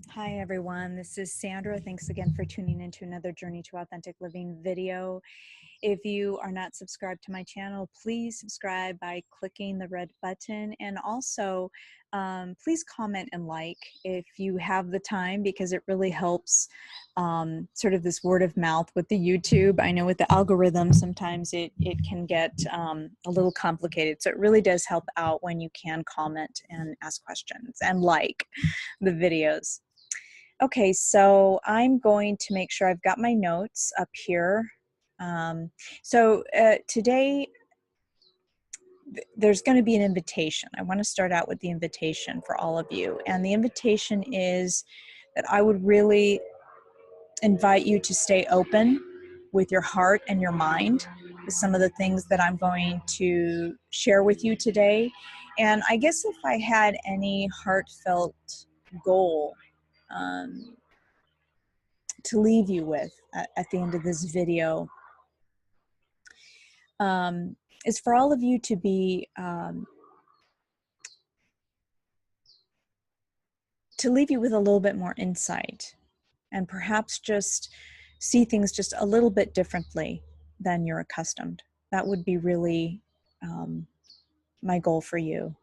Hi everyone, this is Sandra. Thanks again for tuning into another Journey to Authentic Living video. If you are not subscribed to my channel, please subscribe by clicking the red button, and also please comment and like if you have the time, because it really helps sort of this word of mouth with the YouTube. I know with the algorithm sometimes it can get a little complicated, so it really does help out when you can comment and ask questions and like the videos. Okay, so I'm going to make sure I've got my notes up here. Today there's going to be an invitation. I want to start out with the invitation for all of you. And the invitation is that I would really invite you to stay open with your heart and your mind with some of the things that I'm going to share with you today. And I guess if I had any heartfelt goal to leave you with at the end of this video is for all of you to be to leave you with a little bit more insight, and perhaps just see things just a little bit differently than you're accustomed. That would be really my goal for you.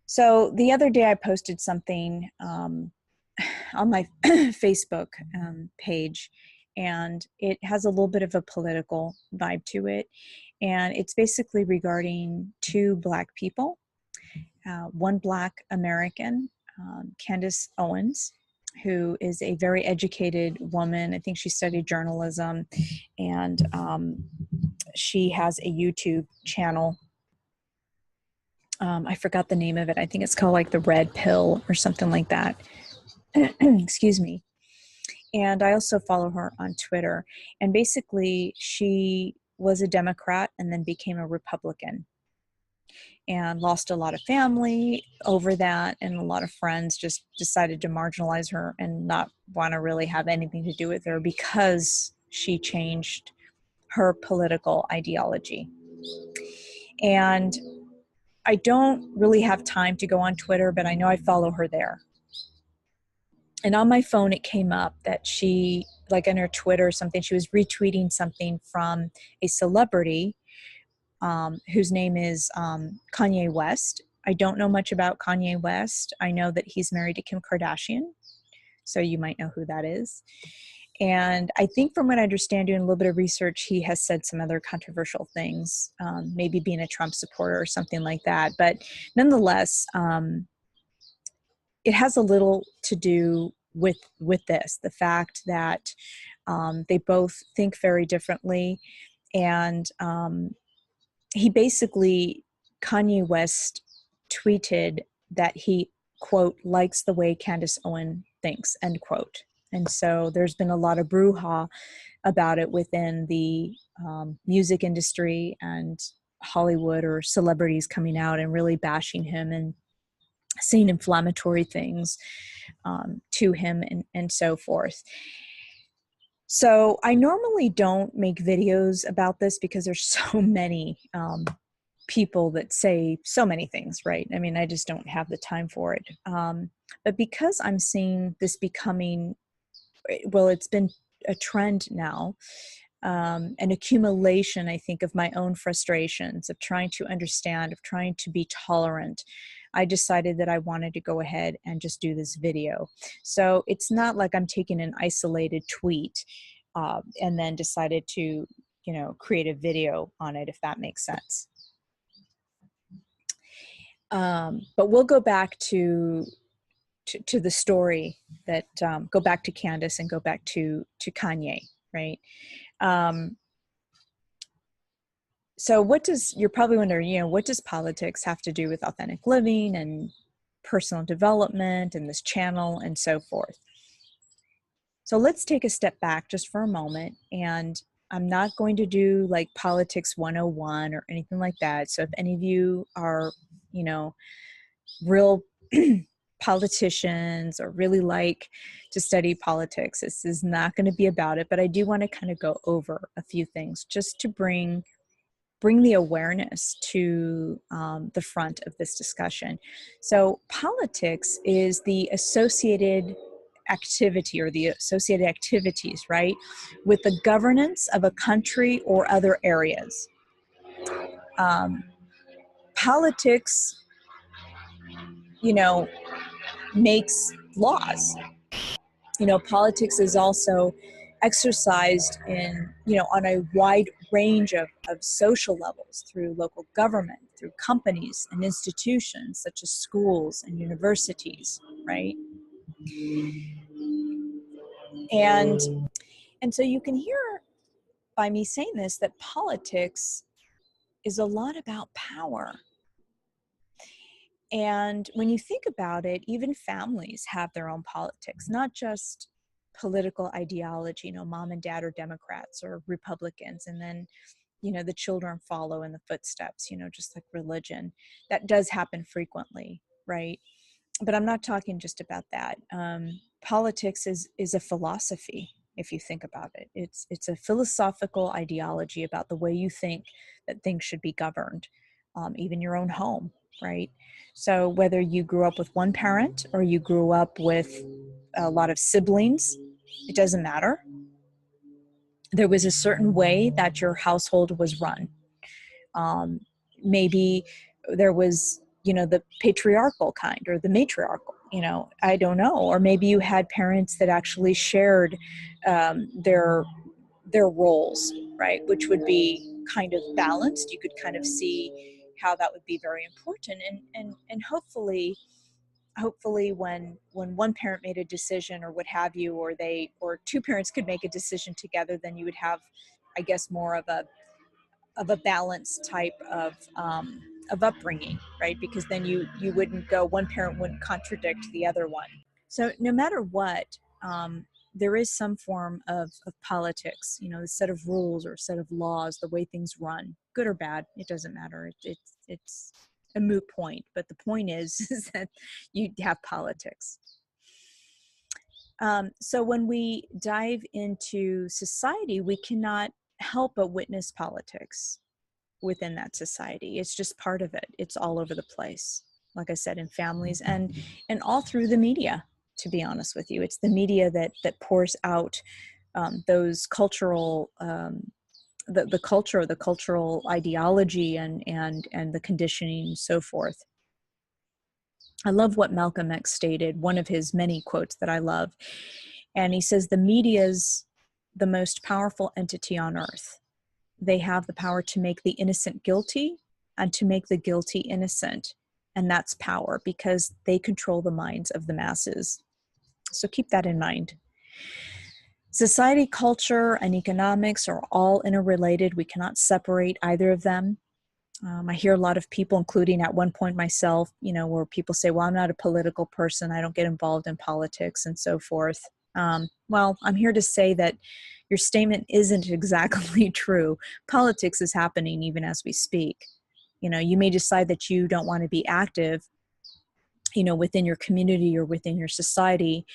So the other day I posted something on my Facebook page, and it has a little bit of a political vibe to it. And it's basically regarding two Black people, one Black American, Candace Owens, who is a very educated woman. I think she studied journalism, and she has a YouTube channel. I forgot the name of it. I think it's called like the Red Pill or something like that. Excuse me. And I also follow her on Twitter. And basically, she was a Democrat and then became a Republican, and lost a lot of family over that. And a lot of friends just decided to marginalize her and not want to really have anything to do with her because she changed her political ideology. And I don't really have time to go on Twitter, but I know I follow her there. And on my phone, it came up that she, like on her Twitter or something, she was retweeting something from a celebrity whose name is Kanye West. I don't know much about Kanye West. I know that he's married to Kim Kardashian, so you might know who that is. And I think from what I understand, doing a little bit of research, he has said some other controversial things, maybe being a Trump supporter or something like that. But nonetheless, it has a little to do with this, the fact that they both think very differently. And he basically, Kanye West tweeted that he, quote, likes the way Candace Owens thinks, end quote. And so there's been a lot of brouhaha about it within the music industry and Hollywood, or celebrities coming out and really bashing him and saying inflammatory things to him, and so forth. So I normally don't make videos about this because there's so many people that say so many things, right? I mean, I just don't have the time for it. But because I'm seeing this becoming, well, it's been a trend now, an accumulation, I think, of my own frustrations of trying to understand, of trying to be tolerant, I decided that I wanted to go ahead and just do this video. So it's not like I'm taking an isolated tweet and then decided to, create a video on it, if that makes sense. But we'll go back to the story that go back to Candace and go back to Kanye, right? So you're probably wondering, what does politics have to do with authentic living and personal development and this channel and so forth? So let's take a step back just for a moment, and I'm not going to do like politics 101 or anything like that. So if any of you are, real politicians or really like to study politics, this is not going to be about it, but I do want to kind of go over a few things just to bring bring the awareness to the front of this discussion. So politics is the associated activity or the associated activities, right, with the governance of a country or other areas. Politics, makes laws. Politics is also exercised on a wide range of social levels through local government, through companies and institutions such as schools and universities, right? And so you can hear by me saying this that politics is a lot about power. And when you think about it, even families have their own politics, not just political ideology. Mom and dad are Democrats or Republicans, and then, the children follow in the footsteps, just like religion. That does happen frequently, right? But I'm not talking just about that. Politics is a philosophy, if you think about it. It's a philosophical ideology about the way you think that things should be governed, even your own home, right? So whether you grew up with one parent or you grew up with a lot of siblings, it doesn't matter. There was a certain way that your household was run. Maybe there was, the patriarchal kind or the matriarchal, I don't know. Or maybe you had parents that actually shared their roles, right? Which would be kind of balanced. You could kind of see how that would be very important. And hopefully when one parent made a decision or what have you, or two parents could make a decision together, then you would have, I guess, more of a balanced type of upbringing, right? Because then you wouldn't go, one parent wouldn't contradict the other one. So no matter what, there is some form of politics, a set of rules or a set of laws, the way things run, good or bad, it doesn't matter. It's a moot point, but the point is that you have politics. So when we dive into society, we cannot help but witness politics within that society. It's just part of it. It's all over the place. Like I said, in families and all through the media, to be honest with you. It's the media that pours out those cultural, the culture, the cultural ideology and the conditioning and so forth. I love what Malcolm X stated, one of his many quotes that I love. And he says, the media's the most powerful entity on earth. They have the power to make the innocent guilty and to make the guilty innocent. And that's power because they control the minds of the masses. So keep that in mind. Society, culture, and economics are all interrelated. We cannot separate either of them. I hear a lot of people, including at one point myself, where people say, well, I'm not a political person. I don't get involved in politics and so forth. Well, I'm here to say that your statement isn't exactly true. Politics is happening even as we speak. You may decide that you don't want to be active, within your community or within your society,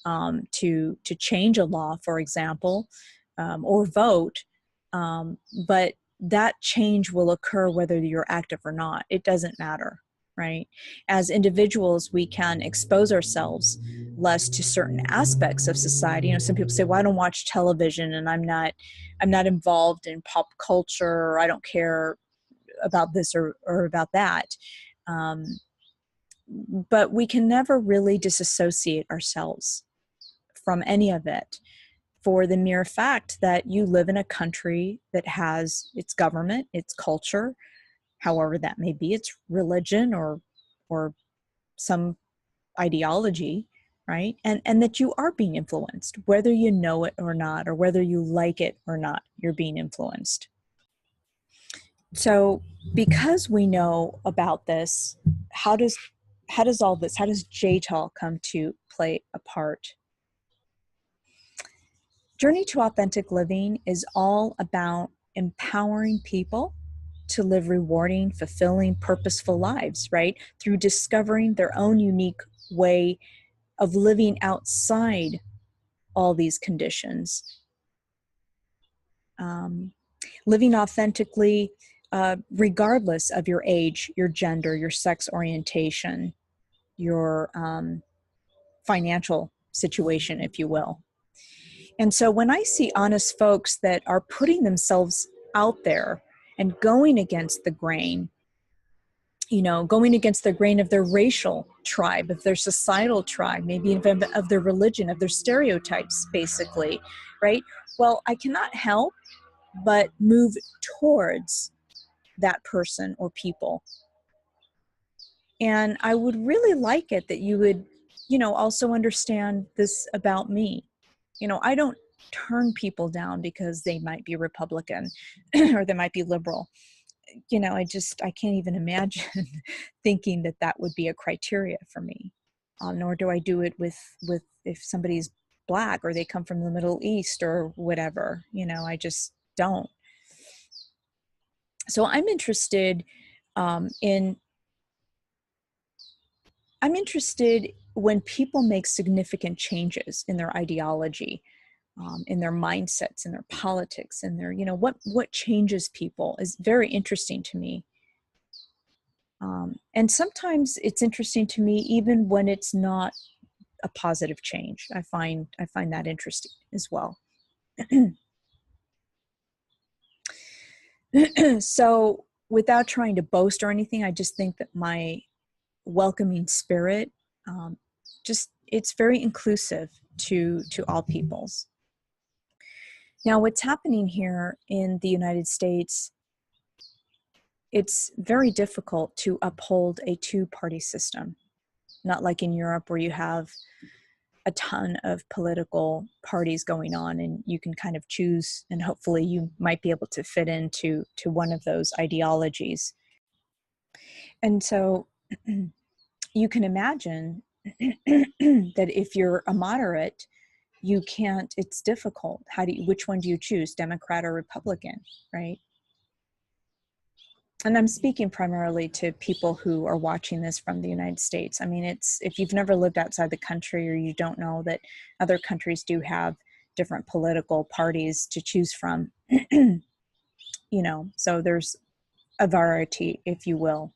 to change a law, for example, or vote. But that change will occur whether you're active or not. It doesn't matter, right? As individuals, we can expose ourselves less to certain aspects of society. Some people say, well, I don't watch television and I'm not involved in pop culture, or I don't care about this or about that. But we can never really disassociate ourselves from any of it, for the mere fact that you live in a country that has its government, its culture, however that may be, its religion or some ideology, right? And that you are being influenced, whether you know it or not, or whether you like it or not, you're being influenced. So because we know about this, how does JTAL come to play a part? Journey to Authentic Living is all about empowering people to live rewarding, fulfilling, purposeful lives, right? Through discovering their own unique way of living outside all these conditions. Living authentically regardless of your age, your gender, your sex orientation, your financial situation, if you will. And so when I see honest folks that are putting themselves out there and going against the grain, you know, going against the grain of their racial tribe, of their societal tribe, maybe even of their religion, of their stereotypes, basically, right? Well, I cannot help but move towards that person or people. And I would really like it that you would, you know, also understand this about me. You know, I don't turn people down because they might be Republican or they might be liberal. You know, I can't even imagine thinking that that would be a criteria for me. Nor do I do it with if somebody's Black or they come from the Middle East or whatever. You know, I just don't. So I'm interested I'm interested when people make significant changes in their ideology, in their mindsets, in their politics, in their, you know, what changes people is very interesting to me. And sometimes it's interesting to me even when it's not a positive change. I find that interesting as well. So without trying to boast or anything, I just think that my welcoming spirit, it's very inclusive to all peoples. Now, what's happening here in the United States, it's very difficult to uphold a two-party system, not like in Europe where you have a ton of political parties going on and you can kind of choose, and hopefully you might be able to fit into one of those ideologies. And so you can imagine that if you're a moderate, you can't, it's difficult. Which one do you choose, Democrat or Republican, right? And I'm speaking primarily to people who are watching this from the United States. I mean, if you've never lived outside the country or you don't know that other countries do have different political parties to choose from, you know, so there's a variety, if you will.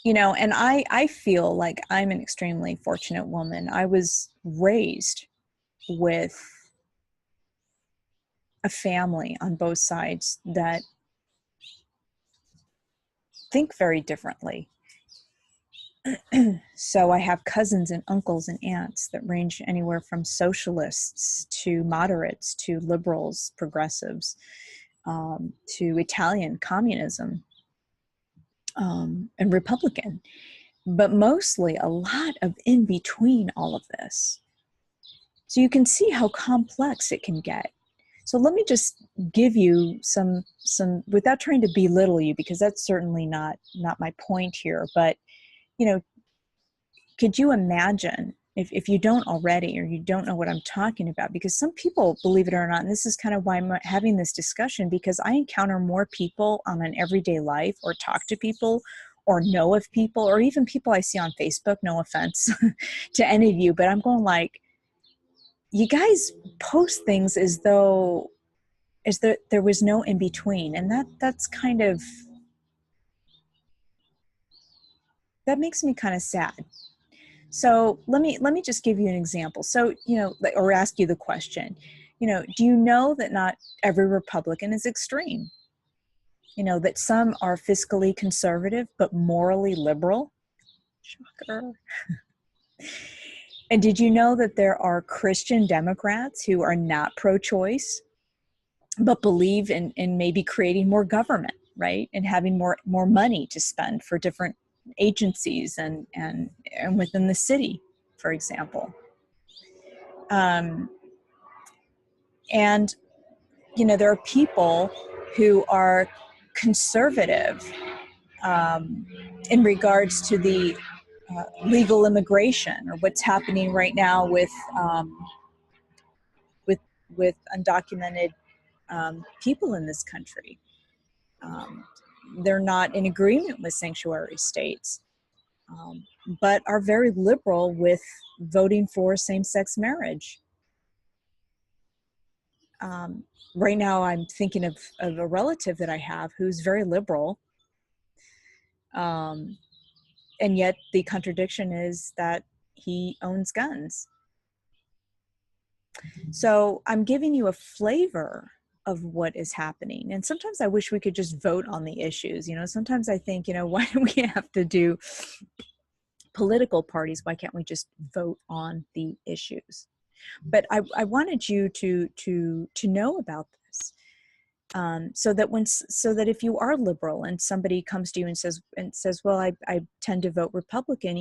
You know, and I feel like I'm an extremely fortunate woman. I was raised with a family on both sides that think very differently. So I have cousins and uncles and aunts that range anywhere from socialists to moderates to liberals, progressives, to Italian communism, and Republican, but mostly a lot of in between all of this. So you can see how complex it can get. So let me just give you some without trying to belittle you, because that's certainly not my point here, but you know, could you imagine if you don't already, or you don't know what I'm talking about, because some people, believe it or not, and this is kind of why I'm having this discussion, because I encounter more people on an everyday life, or talk to people, or know of people, or even people I see on Facebook, no offense to any of you, but I'm going like, you guys post things as though there was no in between. And that's kind of, that makes me kind of sad. So let me just give you an example. So, you know, or ask you the question, you know, do you know that not every Republican is extreme? You know, that some are fiscally conservative, but morally liberal? Shocker. And did you know that there are Christian Democrats who are not pro-choice, but believe in maybe creating more government, right? And having more money to spend for different agencies and within the city, for example. And, you know, there are people who are conservative in regards to the legal immigration, or what's happening right now with undocumented people in this country. They're not in agreement with sanctuary states, but are very liberal with voting for same-sex marriage. right now I'm thinking of a relative that I have who's very liberal. And yet the contradiction is that he owns guns. So I'm giving you a flavor of what is happening. And sometimes I wish we could just vote on the issues. Sometimes I think, why do we have to do political parties? Why can't we just vote on the issues? But I wanted you to know about this, so that if you are liberal and somebody comes to you and says, well, I tend to vote Republican,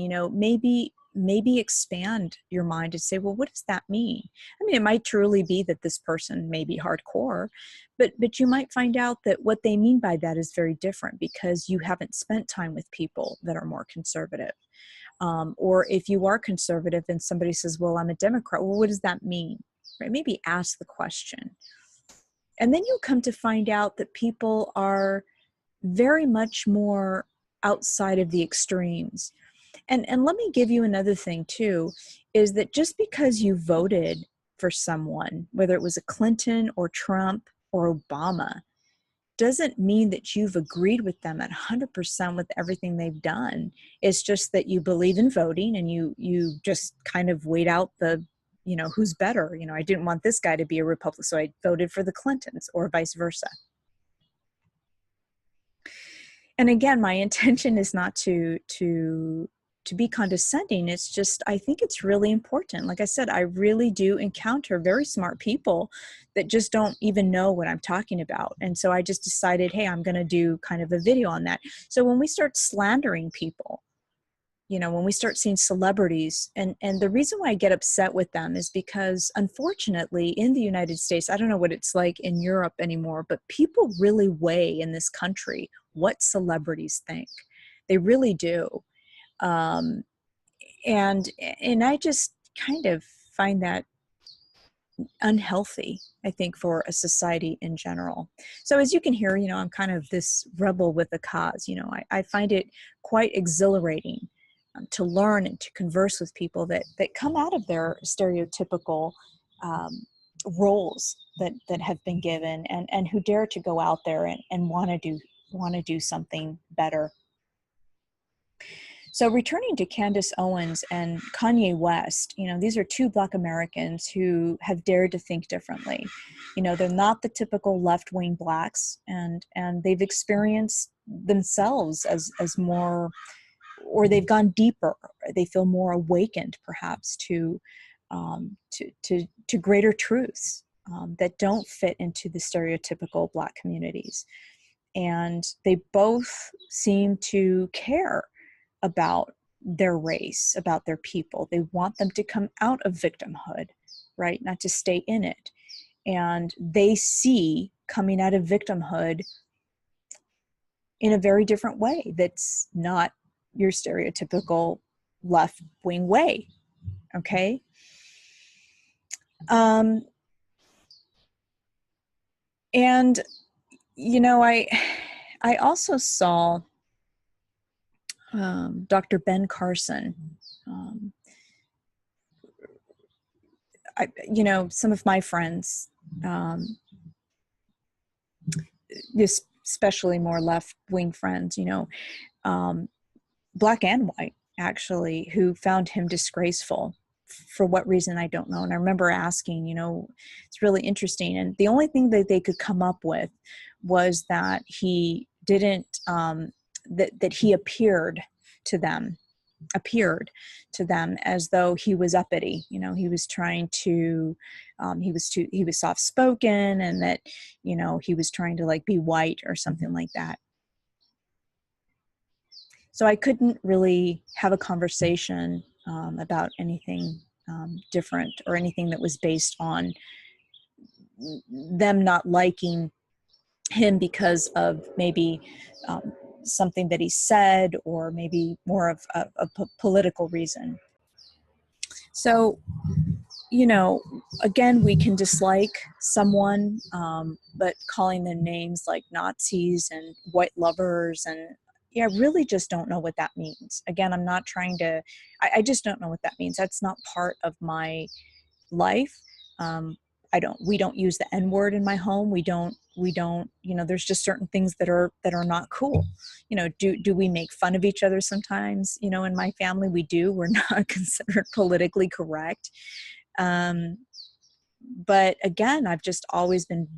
maybe expand your mind and say, well, what does that mean? I mean, it might truly be that this person may be hardcore, but you might find out that what they mean by that is very different because you haven't spent time with people that are more conservative. Or if you are conservative and somebody says, well, I'm a Democrat, well, what does that mean? Right? Maybe ask the question. And then you'll come to find out that people are very much more outside of the extremes. And let me give you another thing too, is that just because you voted for someone, whether it was a Clinton or Trump or Obama, doesn't mean that you've agreed with them at 100% with everything they've done. It's just that you believe in voting and you just kind of wait out the, who's better. I didn't want this guy to be a Republican, so I voted for the Clintons, or vice versa. And again, my intention is not to be condescending. It's just, I think it's really important. Like I said, I really do encounter very smart people that just don't even know what I'm talking about. And so I just decided, hey, I'm going to do kind of a video on that. So when we start slandering people, when we start seeing celebrities, and the reason why I get upset with them is because, unfortunately, in the United States, I don't know what it's like in Europe anymore, but people really weigh in this country what celebrities think. They really do. And I just kind of find that unhealthy, I think, for a society in general. So as you can hear, I'm kind of this rebel with a cause. I find it quite exhilarating to learn and to converse with people that come out of their stereotypical roles that have been given, and who dare to go out there and want to do something better. So returning to Candace Owens and Kanye West, these are two Black Americans who have dared to think differently. They're not the typical left-wing Blacks, and they've experienced themselves as more, or they've gone deeper. They feel more awakened, perhaps, to greater truths that don't fit into the stereotypical Black communities. And they both seem to care about their race, about their people. They want them to come out of victimhood, right? Not to stay in it. And they see coming out of victimhood in a very different way that's not your stereotypical left-wing way, okay? And, I also saw Dr. Ben Carson. Some of my friends, especially more left-wing friends, Black and white, actually, who found him disgraceful. For what reason, I don't know. And I remember asking, it's really interesting. And the only thing that they could come up with was that he didn't, that he appeared to them as though he was uppity. He was trying to, he was soft-spoken, and that, he was trying to be white or something like that. So I couldn't really have a conversation about anything different, or anything that was based on them not liking him because of maybe something that he said, or maybe more of a political reason. So, again, we can dislike someone, but calling them names like Nazis and white lovers, and I really just don't know what that means. Again, I'm not trying to, I just don't know what that means. That's not part of my life. we don't use the N word in my home. We don't, there's just certain things that are not cool. Do we make fun of each other sometimes? In my family, we do. We're not considered politically correct. But again, I've just always been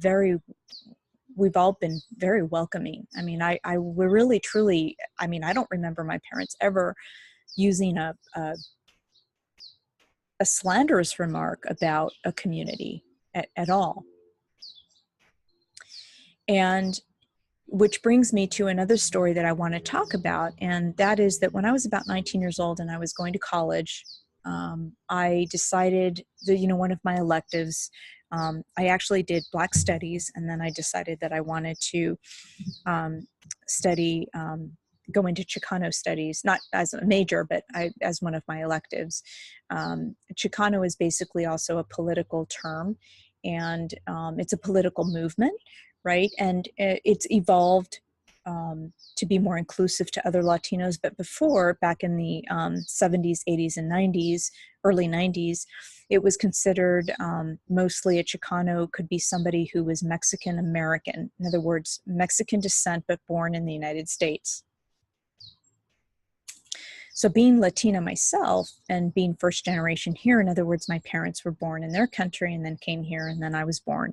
we've all been very welcoming. I mean, we're really, truly, I mean, I don't remember my parents ever using a slanderous remark about a community at all. And which brings me to another story that I want to talk about. And that is that when I was about 19 years old and I was going to college, I decided that, one of my electives, I actually did Black Studies, and then I decided that I wanted to study, go into Chicano studies, not as a major, but as one of my electives. Chicano is basically also a political term, and it's a political movement, right? And it's evolved to be more inclusive to other Latinos. But before, back in the 70s, 80s, and 90s, early 90s, it was considered mostly a Chicano could be somebody who was Mexican American. In other words, Mexican descent, but born in the United States. So being Latina myself and being first generation here, in other words, my parents were born in their country and then came here and then I was born.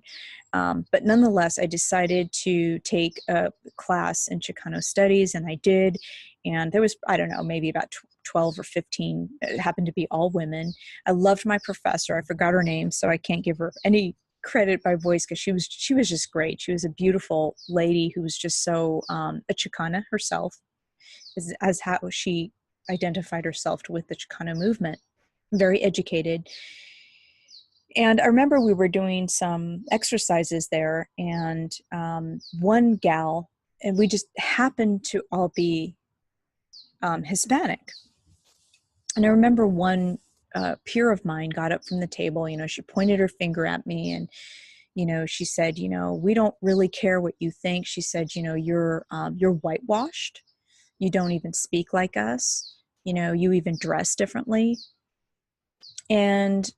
But nonetheless, I decided to take a class in Chicano studies, and I did. And there was, I don't know, maybe about 12 or 15, it happened to be all women. I loved my professor. I forgot her name, so I can't give her any credit by voice because she was just great. She was a beautiful lady who was just so a Chicana herself, as how she identified herself with the Chicano movement, very educated. And I remember we were doing some exercises there, and one gal, and we just happened to all be Hispanic. And I remember one peer of mine got up from the table, she pointed her finger at me, and she said, we don't really care what you think. She said, you're whitewashed. You don't even speak like us. You even dress differently. And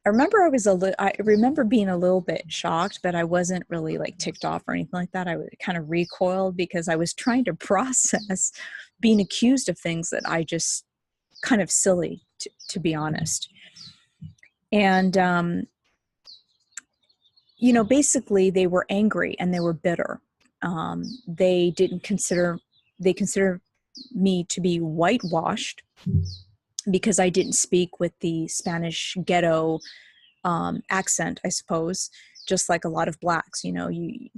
I remember being a little bit shocked, but I wasn't really like ticked off or anything like that. I kind of recoiled because I was trying to process being accused of things that I just kind of silly, to be honest. And, basically they were angry and they were bitter. They consider me to be whitewashed because I didn't speak with the Spanish ghetto accent, I suppose, just like a lot of Blacks.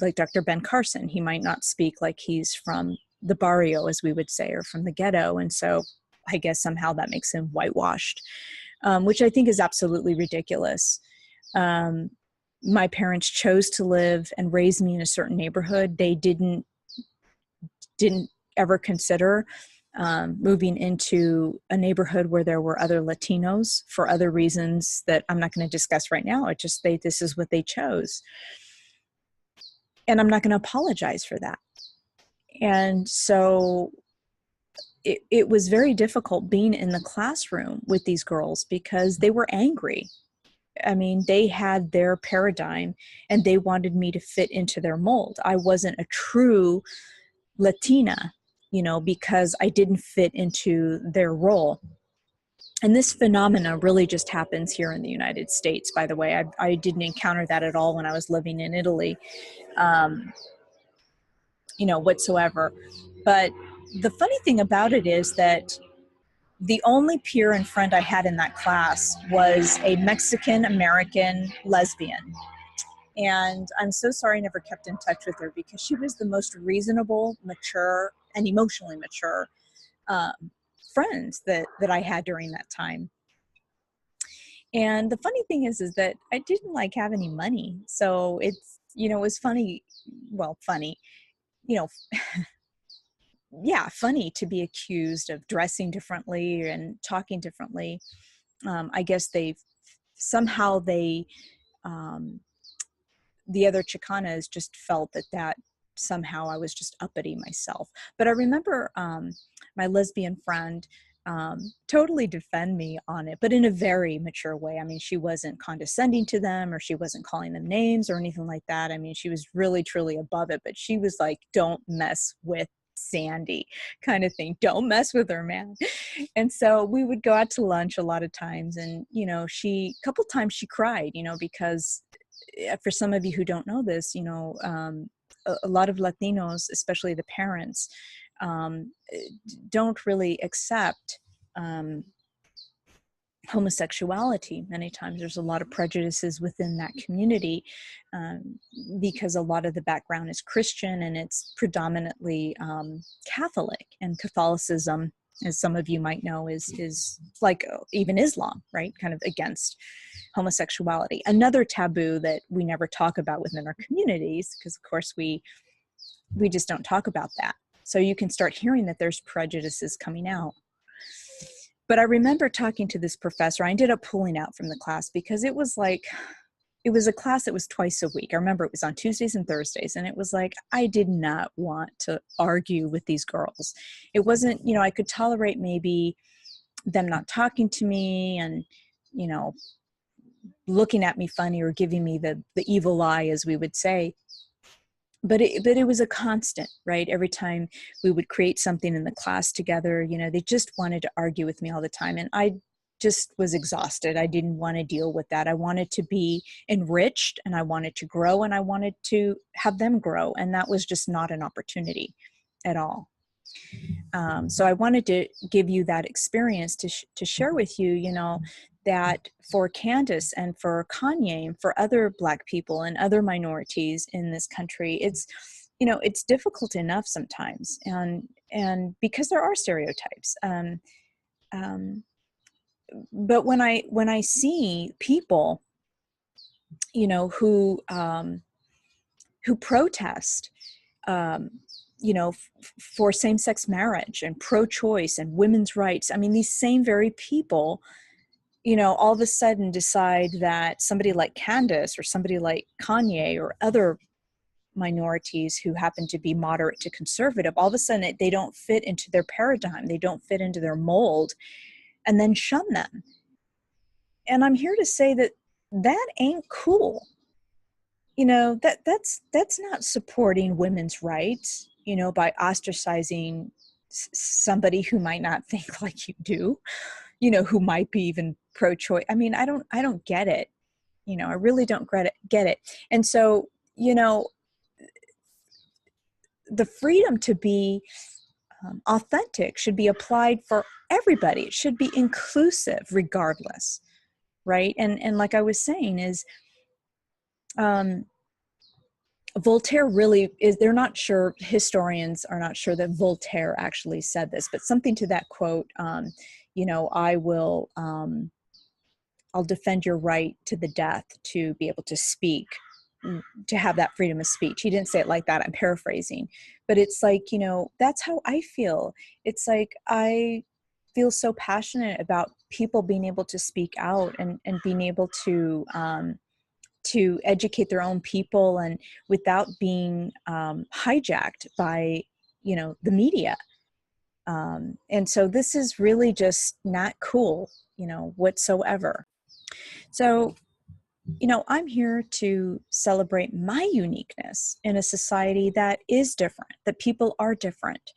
Like Dr. Ben Carson, he might not speak like he's from the barrio, as we would say, or from the ghetto. And so I guess somehow that makes him whitewashed, which I think is absolutely ridiculous. My parents chose to live and raise me in a certain neighborhood. They didn't ever consider moving into a neighborhood where there were other Latinos for other reasons that I'm not going to discuss right now. This is what they chose. And I'm not going to apologize for that. And so it was very difficult being in the classroom with these girls because they were angry. I mean, they had their paradigm and they wanted me to fit into their mold. I wasn't a true Latina, because I didn't fit into their role. And this phenomena really just happens here in the United States, by the way. I didn't encounter that at all when I was living in Italy, whatsoever. But the funny thing about it is that the only peer and friend I had in that class was a Mexican American lesbian. And I'm so sorry I never kept in touch with her because she was the most reasonable, mature, and emotionally mature friends that I had during that time. And the funny thing is that I didn't have any money. So it's, it was funny. Well, funny, yeah, funny to be accused of dressing differently and talking differently. I guess the other Chicanas just felt that somehow I was just uppity myself. But I remember my lesbian friend, totally defend me on it, but in a very mature way. I mean, she wasn't condescending to them, or she wasn't calling them names or anything like that. I mean, she was really, truly above it, but she was like, don't mess with Sandy kind of thing. Don't mess with her, man. And so we would go out to lunch a lot of times. And, a couple times she cried, because for some of you who don't know this, a lot of Latinos, especially the parents, don't really accept homosexuality. Many times there's a lot of prejudices within that community, because a lot of the background is Christian, and it's predominantly Catholic. And Catholicism, as some of you might know, is like even Islam, right? Kind of against homosexuality. Another taboo that we never talk about within our communities, because of course we just don't talk about that. So you can start hearing that there's prejudices coming out. But I remember talking to this professor. I ended up pulling out from the class because it was a class that was twice a week. I remember it was on Tuesdays and Thursdays. And it was like, I did not want to argue with these girls. It wasn't, I could tolerate maybe them not talking to me and, looking at me funny or giving me the evil eye, as we would say. But it was a constant, right? Every time we would create something in the class together, they just wanted to argue with me all the time. And I just was exhausted. I didn't want to deal with that. I wanted to be enriched, and I wanted to grow, and I wanted to have them grow. And that was just not an opportunity at all. So I wanted to give you that experience to share with you, that for Candace and for Kanye and for other Black people and other minorities in this country, it's difficult enough sometimes, and because there are stereotypes. But when I see people, who protest, for same-sex marriage and pro-choice and women's rights, I mean, these same very people, all of a sudden decide that somebody like Candace or somebody like Kanye or other minorities who happen to be moderate to conservative, all of a sudden they don't fit into their paradigm, they don't fit into their mold, and then shun them. And I'm here to say that ain't cool. That's not supporting women's rights, by ostracizing somebody who might not think like you do, who might be even pro-choice. I mean, I don't get it. I really don't get it. And so, the freedom to be authentic should be applied for everybody. It should be inclusive regardless, right? And like I was saying is, Voltaire really is, they're not sure, historians are not sure that Voltaire actually said this, but something to that quote, I'll defend your right to the death to be able to speak, to have that freedom of speech. He didn't say it like that, I'm paraphrasing, but it's like, that's how I feel. It's like, I feel so passionate about people being able to speak out and being able to educate their own people, and without being hijacked by, the media. And so this is really just not cool, whatsoever. So, I'm here to celebrate my uniqueness in a society that is different, that people are different.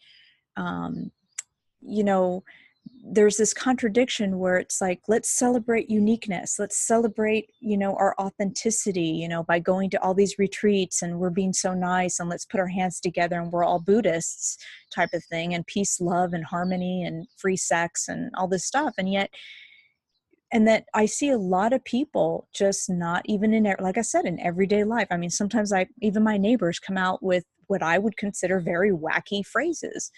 There's this contradiction where it's like, let's celebrate uniqueness. Let's celebrate, our authenticity, by going to all these retreats and we're being so nice, and let's put our hands together and we're all Buddhists type of thing, and peace, love, and harmony and free sex and all this stuff. And that I see a lot of people just not even in, like I said, in everyday life. I mean, sometimes even my neighbors come out with what I would consider very wacky phrases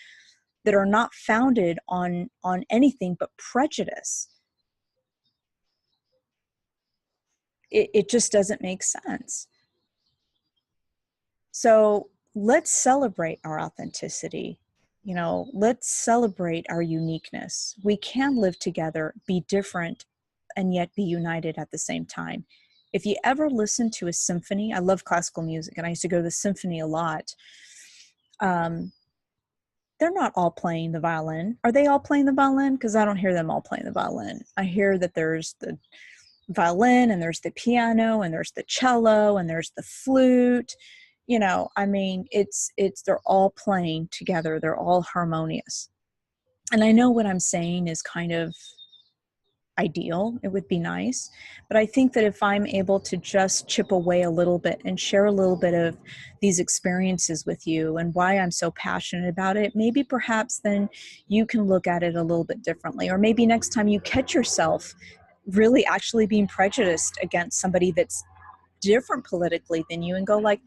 that are not founded on anything but prejudice. It just doesn't make sense. So let's celebrate our authenticity. Let's celebrate our uniqueness. We can live together, be different, and yet be united at the same time. If you ever listen to a symphony, I love classical music, and I used to go to the symphony a lot. they're not all playing the violin. Are they all playing the violin? Because I don't hear them all playing the violin. I hear that there's the violin and there's the piano and there's the cello and there's the flute. You know, I mean, they're all playing together. They're all harmonious. And I know what I'm saying is kind of ideal. It would be nice. But I think that if I'm able to just chip away a little bit and share a little bit of these experiences with you and why I'm so passionate about it, maybe perhaps then you can look at it a little bit differently. Or maybe next time you catch yourself really actually being prejudiced against somebody that's different politically than you and go like,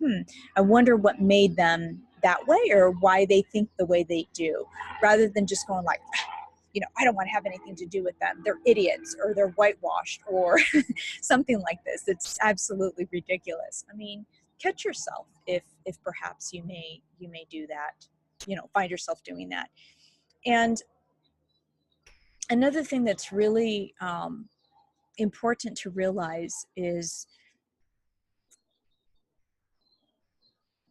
I wonder what made them that way or why they think the way they do, rather than just going like, you know, I don't want to have anything to do with them. They're idiots or they're whitewashed or something like this. It's absolutely ridiculous. I mean, catch yourself if perhaps you may do that, you know, find yourself doing that. And another thing that's really important to realize is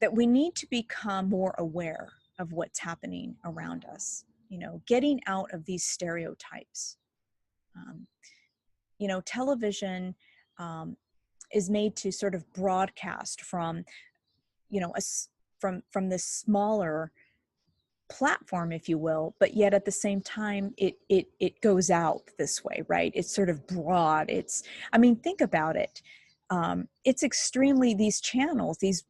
that we need to become more aware of what's happening around us, you know, getting out of these stereotypes. You know, television is made to sort of broadcast from, you know, from this smaller platform, if you will, but yet at the same time, it goes out this way, right? It's sort of broad. I mean, think about it. It's extremely, these channels, these,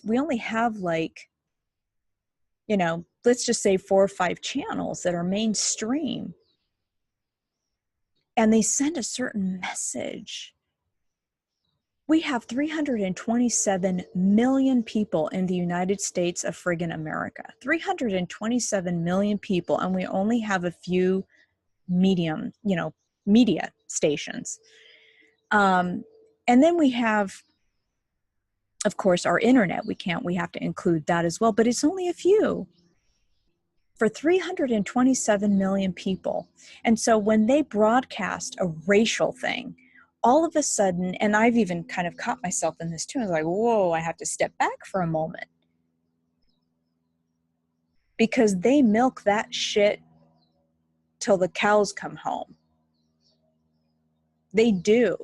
we only have like, you know, let's just say 4 or 5 channels that are mainstream, and they send a certain message. We have 327 million people in the United States of friggin' America. 327 million people, and we only have a few media stations. And then we have, of course, our internet. We have to include that as well, but it's only a few for 327 million people. And so when they broadcast a racial thing, all of a sudden, and I've even kind of caught myself in this too, I was like, whoa, I have to step back for a moment. Because they milk that shit till the cows come home. They do.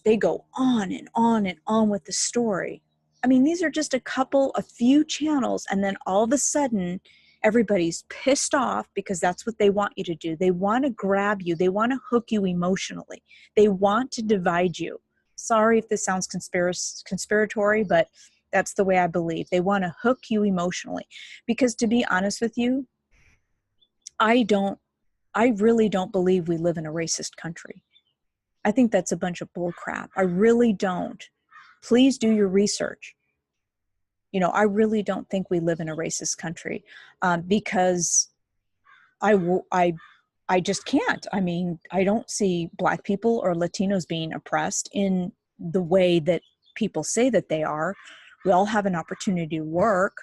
They go on and on and on with the story. I mean, these are just a few channels, and then all of a sudden, everybody's pissed off because that's what they want you to do. They want to grab you. They want to hook you emotionally. They want to divide you. Sorry if this sounds conspiratory, but that's the way I believe. They want to hook you emotionally. Because to be honest with you, I really don't believe we live in a racist country. I think that's a bunch of bull crap. I really don't. Please do your research. You know, I really don't think we live in a racist country because I just can't. I mean, I don't see Black people or Latinos being oppressed in the way that people say that they are. We all have an opportunity to work.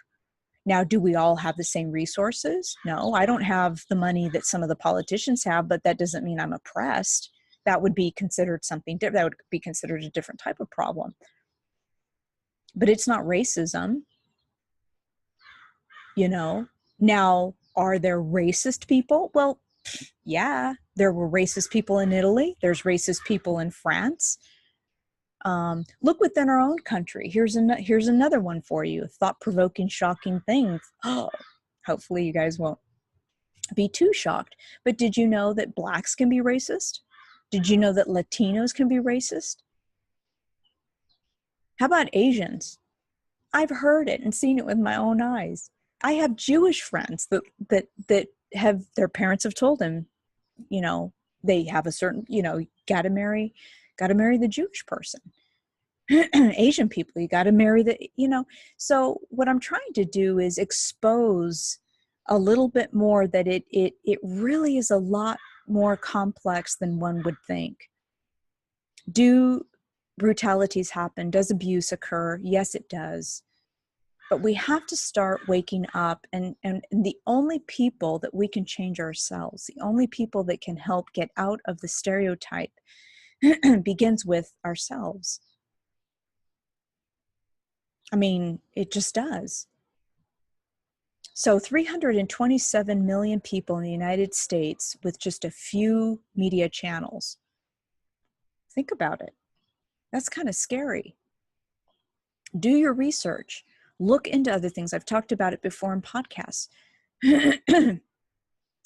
Now, do we all have the same resources? No, I don't have the money that some of the politicians have, but that doesn't mean I'm oppressed. That would be considered something different. That would be considered a different type of problem. But it's not racism, you know. Now, are there racist people? Well, yeah, there were racist people in Italy. There's racist people in France. Look within our own country. Here's another one for you. Thought-provoking, shocking things. Oh, hopefully you guys won't be too shocked. But did you know that Blacks can be racist? Did you know that Latinos can be racist? How about Asians? I've heard it and seen it with my own eyes. I have Jewish friends that have, their parents have told them, you know, they have a certain, you know, gotta marry the Jewish person. Asian people, you gotta marry the, you know. So what I'm trying to do is expose a little bit more that it really is a lot more complex than one would think. Do brutalities happen? Does abuse occur? Yes, it does. But we have to start waking up, and the only people that we can change ourselves, the only people that can help get out of the stereotype begins with ourselves. I mean, it just does. So 327 million people in the United States with just a few media channels. Think about it. That's kind of scary. Do your research. Look into other things. I've talked about it before in podcasts. You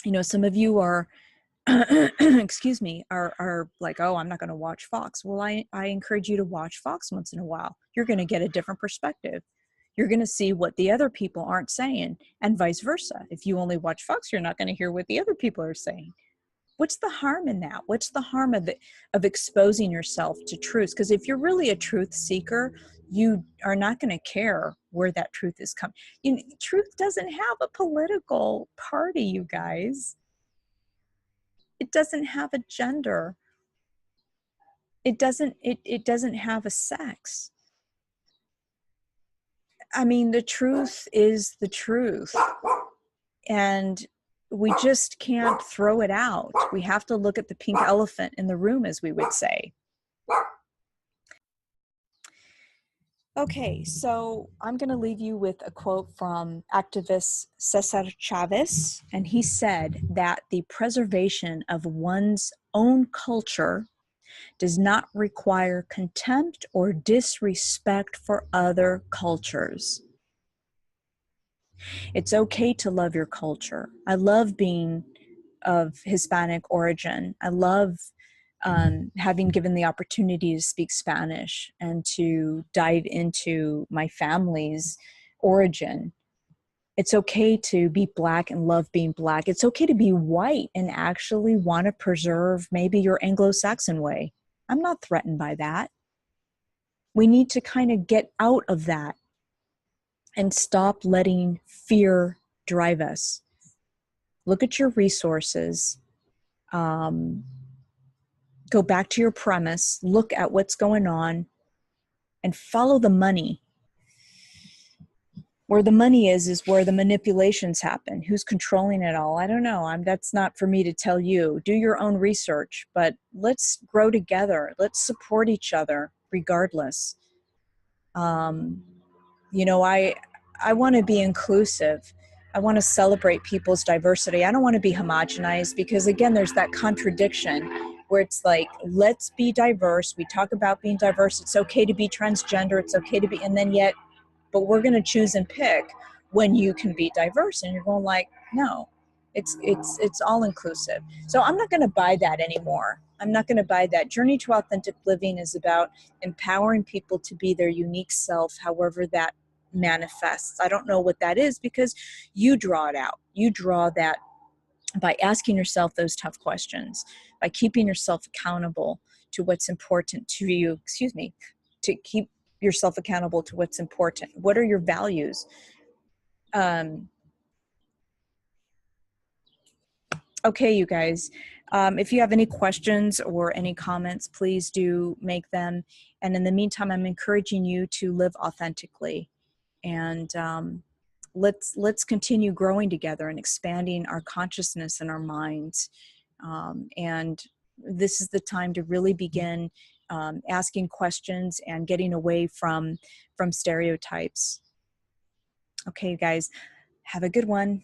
know, some of you are, excuse me, are like, oh, I'm not going to watch Fox. Well, I encourage you to watch Fox once in a while. You're going to get a different perspective. You're going to see what the other people aren't saying, and vice versa. If you only watch Fox, you're not going to hear what the other people are saying. What's the harm in that? What's the harm of it, of exposing yourself to truths? Because if you're really a truth seeker, you are not going to care where that truth is coming. You know, truth doesn't have a political party, you guys. It doesn't have a gender. It doesn't have a sex. I mean, the truth is the truth. And we just can't throw it out. We have to look at the pink elephant in the room, as we would say. Okay, so I'm going to leave you with a quote from activist Cesar Chavez, and he said that the preservation of one's own culture does not require contempt or disrespect for other cultures. It's okay to love your culture. I love being of Hispanic origin. I love having given the opportunity to speak Spanish and to dive into my family's origin. It's okay to be Black and love being Black. It's okay to be white and actually want to preserve maybe your Anglo-Saxon way. I'm not threatened by that. We need to kind of get out of that and stop letting fear drive us. Look at your resources. Go back to your premise, look at what's going on, and follow the money. Where the money is where the manipulations happen. Who's controlling it all? I don't know. That's not for me to tell you. Do your own research, but let's grow together. Let's support each other regardless. You know, I want to be inclusive. I want to celebrate people's diversity. I don't want to be homogenized, because again, there's that contradiction where it's like, let's be diverse. We talk about being diverse. It's okay to be transgender. It's okay to be, and then yet, but we're going to choose and pick when you can be diverse. And you're going like, no, it's all inclusive. So I'm not going to buy that anymore. I'm not going to buy that. Journey to Authentic Living is about empowering people to be their unique self, however that manifests. I don't know what that is, because you draw it out. You draw that by asking yourself those tough questions, by keeping yourself accountable to what's important to you, to keep yourself accountable to what's important. What are your values? Okay, you guys, if you have any questions or any comments, please do make them. And in the meantime, I'm encouraging you to live authentically, and let's continue growing together and expanding our consciousness and our minds. And this is the time to really begin asking questions and getting away from stereotypes. Okay, you guys, have a good one.